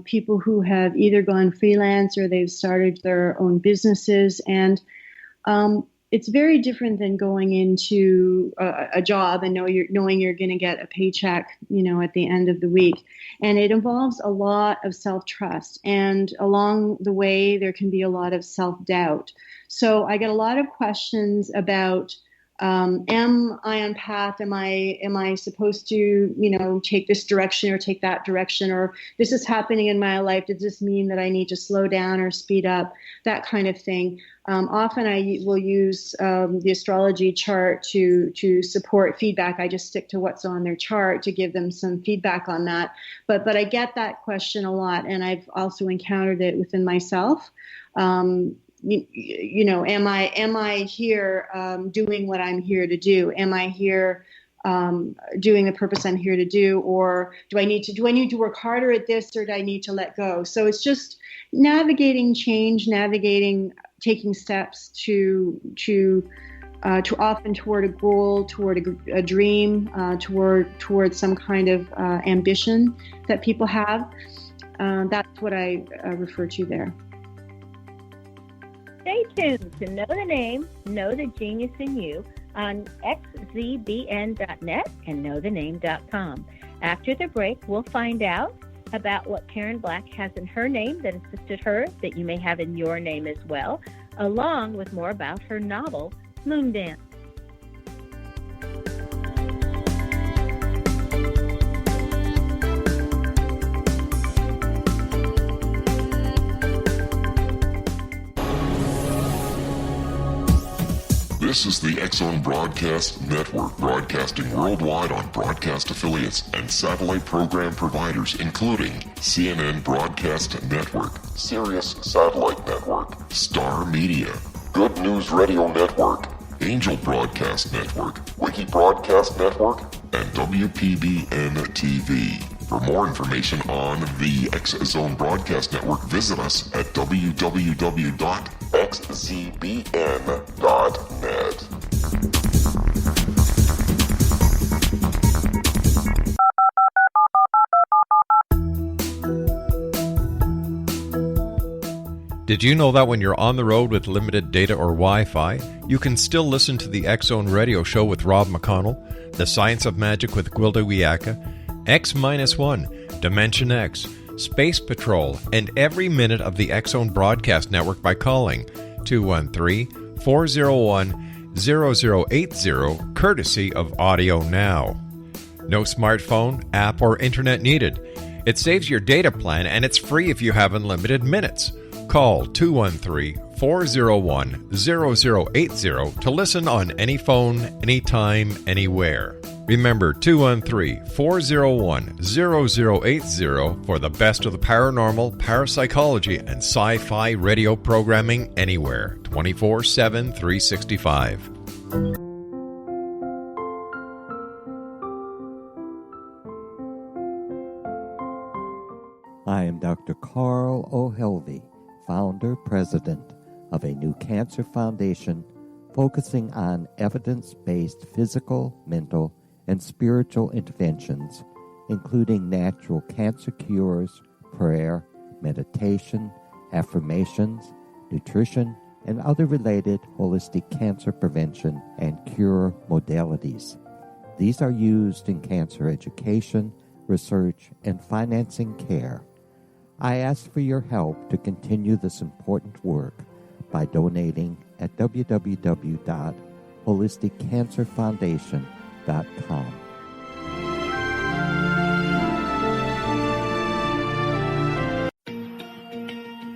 people who have either gone freelance or they've started their own businesses. And it's very different than going into a job and knowing you're going to get a paycheck, at the end of the week. And it involves a lot of self-trust. And along the way, there can be a lot of self-doubt. So I get a lot of questions about, am I on path? Am I supposed to, take this direction or take that direction? Or this is happening in my life. Does this mean that I need to slow down or speed up? That kind of thing. Often I will use the astrology chart to support feedback. I just stick to what's on their chart to give them some feedback on that. But I get that question a lot, and I've also encountered it within myself. Am I here doing what I'm here to do? Am I here doing the purpose I'm here to do, or do I need to work harder at this, or do I need to let go? So it's just navigating change, taking steps to often toward a goal, toward a dream, toward some kind of ambition that people have. That's what I refer to there. Stay tuned to Know the Name, Know the Genius in You on xzbn.net and knowthename.com. After the break, we'll find out about what Karen Black has in her name that assisted her, that you may have in your name as well, along with more about her novel, Moondance. This is the X-Zone Broadcast Network, broadcasting worldwide on broadcast affiliates and satellite program providers, including CNN Broadcast Network, Sirius Satellite Network, Star Media, Good News Radio Network, Angel Broadcast Network, Wiki Broadcast Network, and WPBN TV. For more information on the X-Zone Broadcast Network, visit us at www.xzbn.net. Did you know that when you're on the road with limited data or Wi-Fi, you can still listen to the X-Zone Radio Show with Rob McConnell, The Science of Magic with Gwilda Wiyaka, X-1, Dimension X, Space Patrol, and every minute of the X-Zone Broadcast Network by calling 213-401-0080, courtesy of Audio Now. No smartphone, app, or internet needed. It saves your data plan and it's free if you have unlimited minutes. Call 213-401-0080 to listen on any phone, anytime, anywhere. Remember 213-401-0080 for the best of the paranormal, parapsychology, and sci-fi radio programming anywhere, 24/7, 365. I am Dr. Carl O'Helvey, founder, president of a new cancer foundation focusing on evidence-based physical, mental, and spiritual interventions, including natural cancer cures, prayer, meditation, affirmations, nutrition, and other related holistic cancer prevention and cure modalities. These are used in cancer education, research, and financing care. I ask for your help to continue this important work by donating at www.holisticcancerfoundation.com.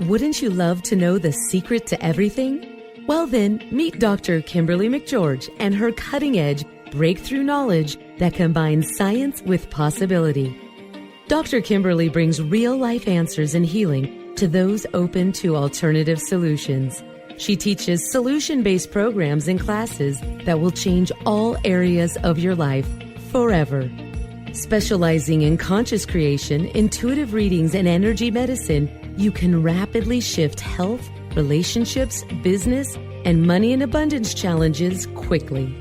Wouldn't you love to know the secret to everything? Well then, meet Dr. Kimberly McGeorge and her cutting-edge breakthrough knowledge that combines science with possibility. Dr. Kimberly brings real-life answers and healing to those open to alternative solutions. She teaches solution-based programs and classes that will change all areas of your life forever. Specializing in conscious creation, intuitive readings, and energy medicine, you can rapidly shift health, relationships, business, and money and abundance challenges quickly.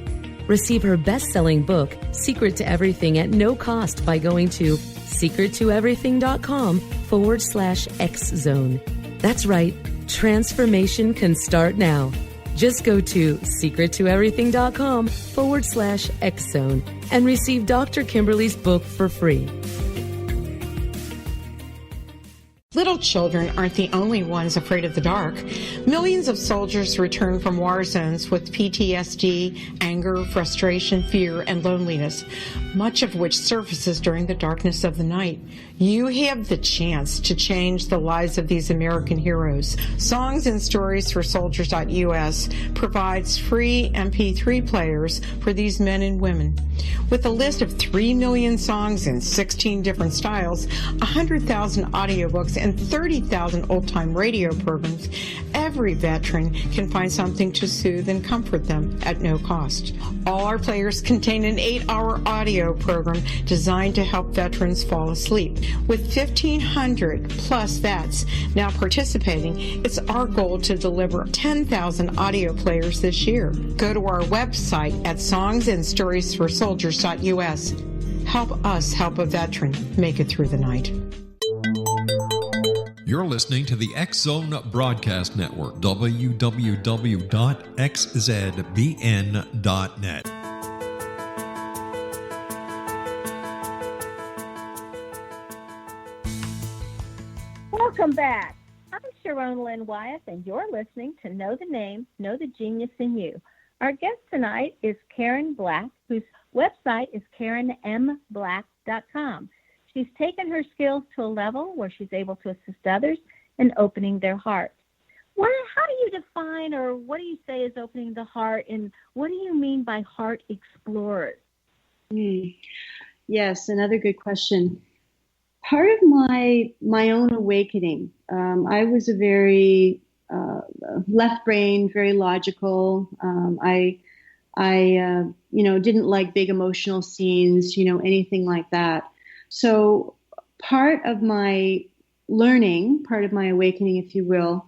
Receive her best-selling book, Secret to Everything, at no cost by going to secrettoeverything.com/X-Zone. That's right, transformation can start now. Just go to secrettoeverything.com/X-Zone and receive Dr. Kimberly's book for free. Little children aren't the only ones afraid of the dark. Millions of soldiers return from war zones with PTSD, anger, frustration, fear, and loneliness, much of which surfaces during the darkness of the night. You have the chance to change the lives of these American heroes. Songs and Stories for Soldiers.us provides free MP3 players for these men and women. With a list of 3 million songs in 16 different styles, 100,000 audiobooks, and 30,000 old-time radio programs, every veteran can find something to soothe and comfort them at no cost. All our players contain an 8-hour audio program designed to help veterans fall asleep. With 1,500 plus vets now participating, it's our goal to deliver 10,000 audio players this year. Go to our website at songsandstoriesforsoldiers.us. Help us help a veteran make it through the night. You're listening to the X-Zone Broadcast Network, www.xzbn.net. Welcome back. I'm Sharon Lynn Wyeth, and you're listening to Know the Name, Know the Genius in You. Our guest tonight is Karen Black, whose website is KarenMBlack.com. She's taken her skills to a level where she's able to assist others in opening their heart. How do you define, or what do you say is opening the heart, and what do you mean by heart explorers? Yes, another good question. Part of my own awakening, I was a very left-brained, very logical. I didn't like big emotional scenes, anything like that. So part of my learning, part of my awakening, if you will,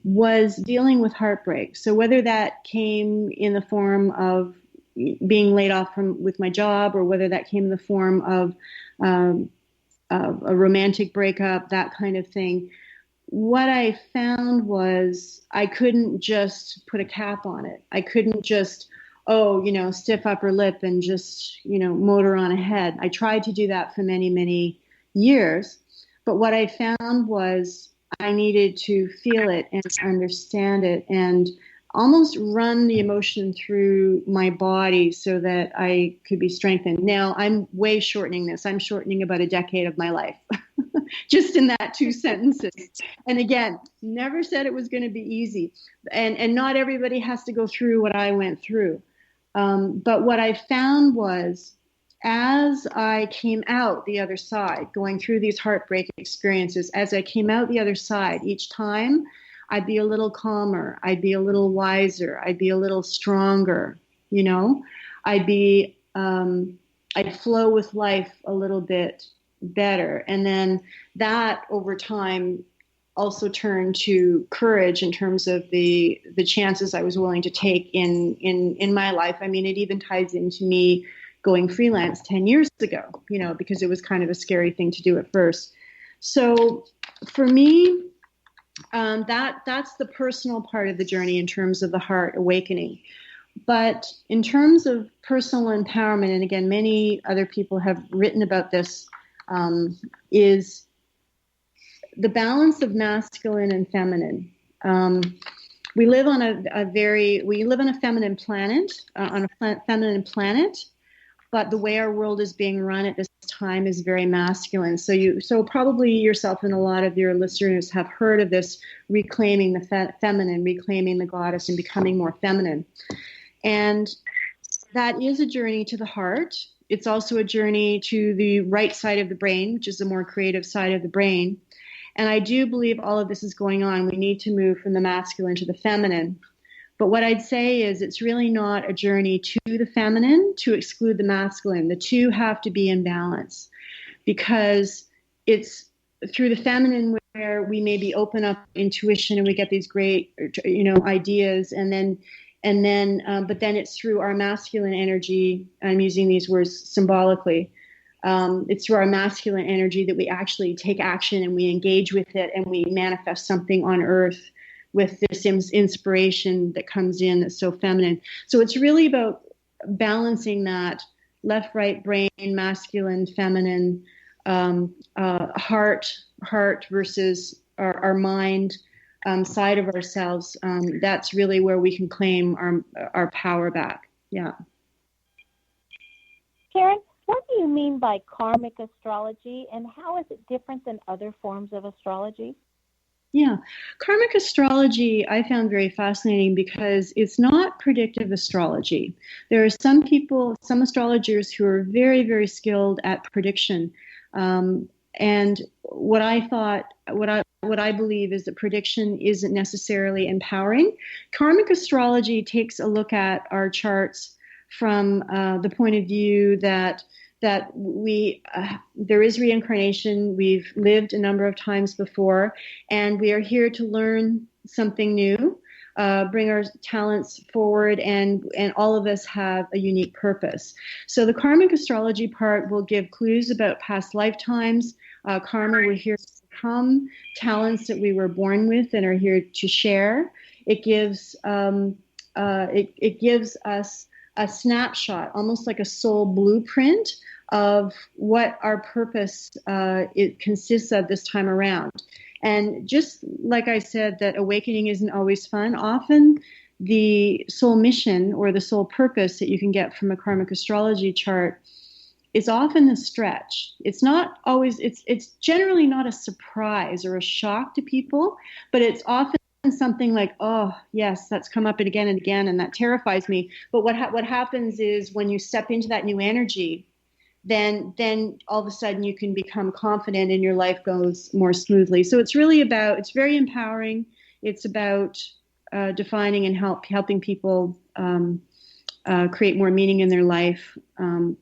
was dealing with heartbreak. So whether that came in the form of being laid off with my job, or whether that came in the form of a romantic breakup, that kind of thing, what I found was I couldn't just put a cap on it. I couldn't just, stiff upper lip and just, motor on ahead. I tried to do that for many, many years. But what I found was I needed to feel it and understand it and almost run the emotion through my body so that I could be strengthened. Now, I'm way shortening this. I'm shortening about a decade of my life just in that 2 sentences. And again, never said it was going to be easy. And not everybody has to go through what I went through. But what I found was, as I came out the other side, going through these heartbreak experiences, as I came out the other side, each time I'd be a little calmer, I'd be a little wiser, I'd be a little stronger, you know, I'd flow with life a little bit better. And then that over time also turned to courage in terms of the chances I was willing to take in my life. I mean, it even ties into me going freelance 10 years ago, you know, because it was kind of a scary thing to do at first. So for me, that's the personal part of the journey in terms of the heart awakening. But in terms of personal empowerment, and again, many other people have written about this, is the balance of masculine and feminine. We live on a feminine planet, but the way our world is being run at this time is very masculine. So probably yourself and a lot of your listeners have heard of this reclaiming the feminine, reclaiming the goddess, and becoming more feminine. And that is a journey to the heart. It's also a journey to the right side of the brain, which is the more creative side of the brain. And I do believe all of this is going on. We need to move from the masculine to the feminine. But what I'd say is it's really not a journey to the feminine to exclude the masculine. The two have to be in balance, because it's through the feminine where we maybe open up intuition and we get these great, you know, ideas, but then it's through our masculine energy. I'm using these words symbolically. It's through our masculine energy that we actually take action and we engage with it and we manifest something on earth with this inspiration that comes in that's so feminine. So it's really about balancing that left, right brain, masculine, feminine, heart versus our mind side of ourselves. That's really where we can claim our power back. Yeah. Karen, what do you mean by karmic astrology, and how is it different than other forms of astrology? Yeah, karmic astrology I found very fascinating because it's not predictive astrology. There are some astrologers who are very, very skilled at prediction. And what I believe is that prediction isn't necessarily empowering. Karmic astrology takes a look at our charts from the point of view that there is reincarnation. We've lived a number of times before, and we are here to learn something new, bring our talents forward, and all of us have a unique purpose. So the karmic astrology part will give clues about past lifetimes. Karma, we're here to become, talents that we were born with and are here to share. It gives us a snapshot, almost like a soul blueprint of what our purpose it consists of this time around. And just like I said, that awakening isn't always fun. Often the soul mission or the soul purpose that you can get from a karmic astrology chart is often a stretch. It's not always, it's generally not a surprise or a shock to people, but it's often something like, oh, yes, that's come up again and again, and that terrifies me. But what happens is when you step into that new energy, then all of a sudden you can become confident and your life goes more smoothly. So it's very empowering. It's about defining and helping people create more meaning in their life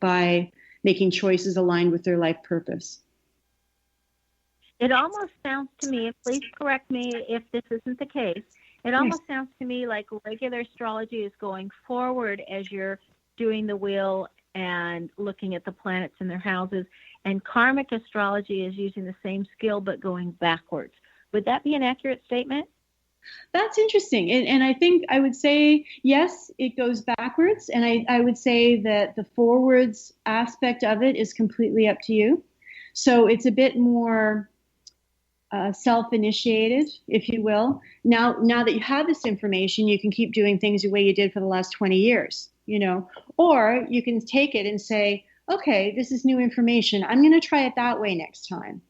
by making choices aligned with their life purpose. It almost sounds to me, please correct me if this isn't the case, it almost sounds to me like regular astrology is going forward as you're doing the wheel and looking at the planets in their houses, and karmic astrology is using the same skill but going backwards. Would that be an accurate statement? That's interesting. And I think I would say, yes, it goes backwards. And I would say that the forwards aspect of it is completely up to you. So it's a bit more self-initiated, if you will. Now that you have this information, you can keep doing things the way you did for the last 20 years, or you can take it and say, okay, this is new information. I'm going to try it that way next time.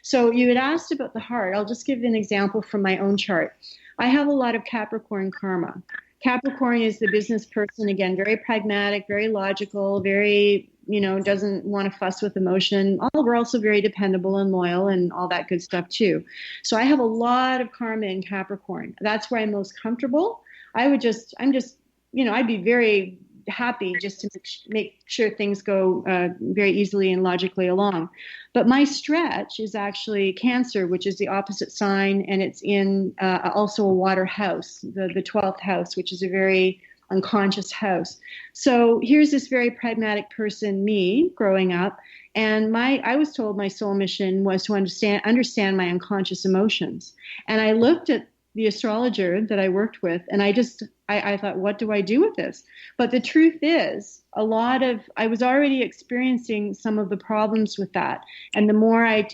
So you had asked about the heart. I'll just give you an example from my own chart. I have a lot of Capricorn karma. Capricorn is the business person, again, very pragmatic, very logical, very, doesn't want to fuss with emotion. We're also very dependable and loyal and all that good stuff too. So I have a lot of karma in Capricorn. That's where I'm most comfortable. I'd be very happy just to make sure things go very easily and logically along. But my stretch is actually Cancer, which is the opposite sign, and it's in also a water house, the 12th house, which is a very unconscious house. So here's this very pragmatic person, me, growing up, and I was told my soul mission was to understand my unconscious emotions. And I looked at the astrologer that I worked with, and I thought, what do I do with this? But the truth is, I was already experiencing some of the problems with that. And the more I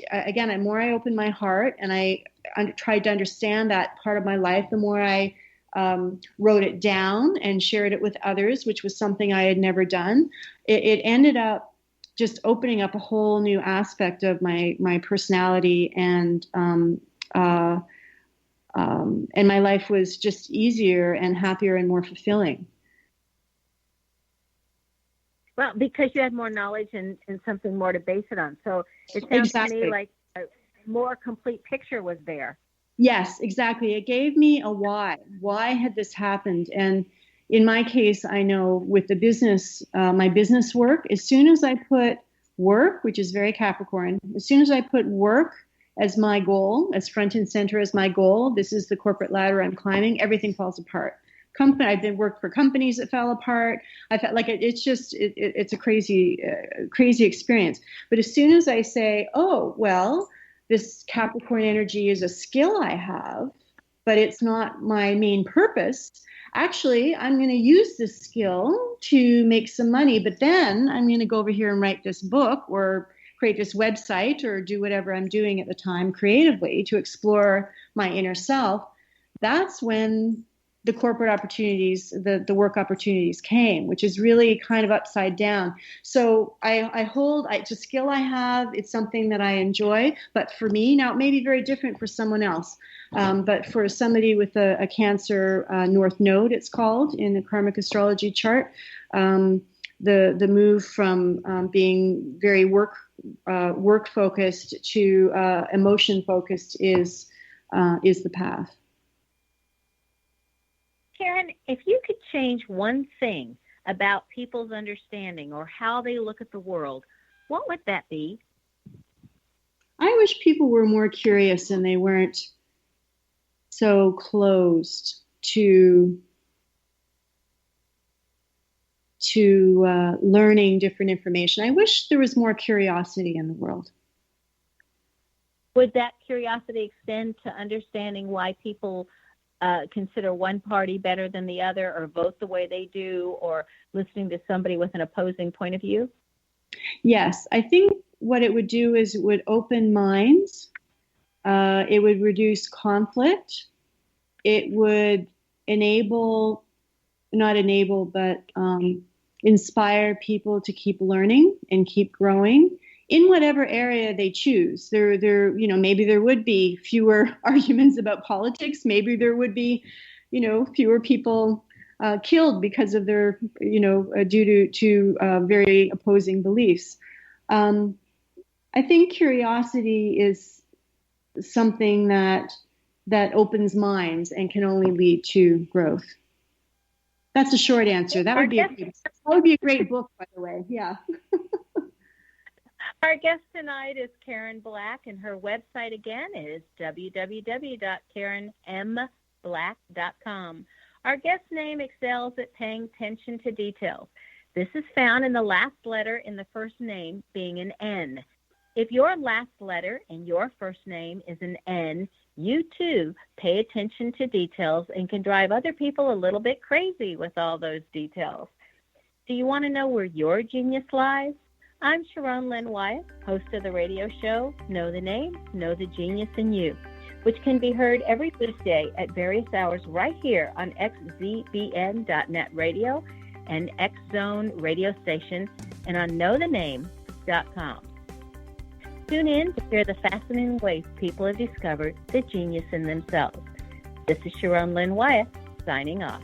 opened my heart and I tried to understand that part of my life, the more I wrote it down and shared it with others, which was something I had never done. It ended up just opening up a whole new aspect of my personality, and my life was just easier and happier and more fulfilling. Well, because you had more knowledge and something more to base it on. So it sounds to me like a more complete picture was there. Yes, exactly. It gave me a why. Why had this happened? And in my case, I know with the business, my business work, as soon as I put work, which is very Capricorn, as soon as I put work as my goal, as front and center as my goal, this is the corporate ladder I'm climbing, everything falls apart. I've been worked for companies that fell apart. I felt like it's a crazy experience. But as soon as I say, oh, well, this Capricorn energy is a skill I have, but it's not my main purpose. Actually, I'm going to use this skill to make some money, but then I'm going to go over here and write this book or create this website or do whatever I'm doing at the time creatively to explore my inner self. That's when the corporate opportunities, the work opportunities came, which is really kind of upside down. So it's a skill I have. It's something that I enjoy. But for me, now it may be very different for someone else. But for somebody with a Cancer North Node, it's called in the karmic astrology chart, the move from being very work focused to emotion focused is the path. Karen, if you could change one thing about people's understanding or how they look at the world, what would that be? I wish people were more curious and they weren't so closed to learning different information. I wish there was more curiosity in the world. Would that curiosity extend to understanding why people consider one party better than the other, or vote the way they do, or listening to somebody with an opposing point of view? Yes, I think what it would do is it would open minds. It would reduce conflict. It would inspire people to keep learning and keep growing in whatever area they choose. Maybe there would be fewer arguments about politics. Maybe there would be, fewer people killed because of their, due to very opposing beliefs. I think curiosity is something that opens minds and can only lead to growth. That's a short answer. That would be a great book, by the way. Yeah. Our guest tonight is Karen Black, and her website again is www.karenmblack.com. Our guest name excels at paying attention to details. This is found in the last letter in the first name being an N. If your last letter in your first name is an N, you too pay attention to details and can drive other people a little bit crazy with all those details. Do you want to know where your genius lies? I'm Sharon Lynn Wyatt, host of the radio show Know the Name, Know the Genius in You, which can be heard every weekday at various hours right here on xzbn.net radio and X-Zone radio station and on knowthename.com. Tune in to hear the fascinating ways people have discovered the genius in themselves. This is Sharon Lynn Wyatt, signing off.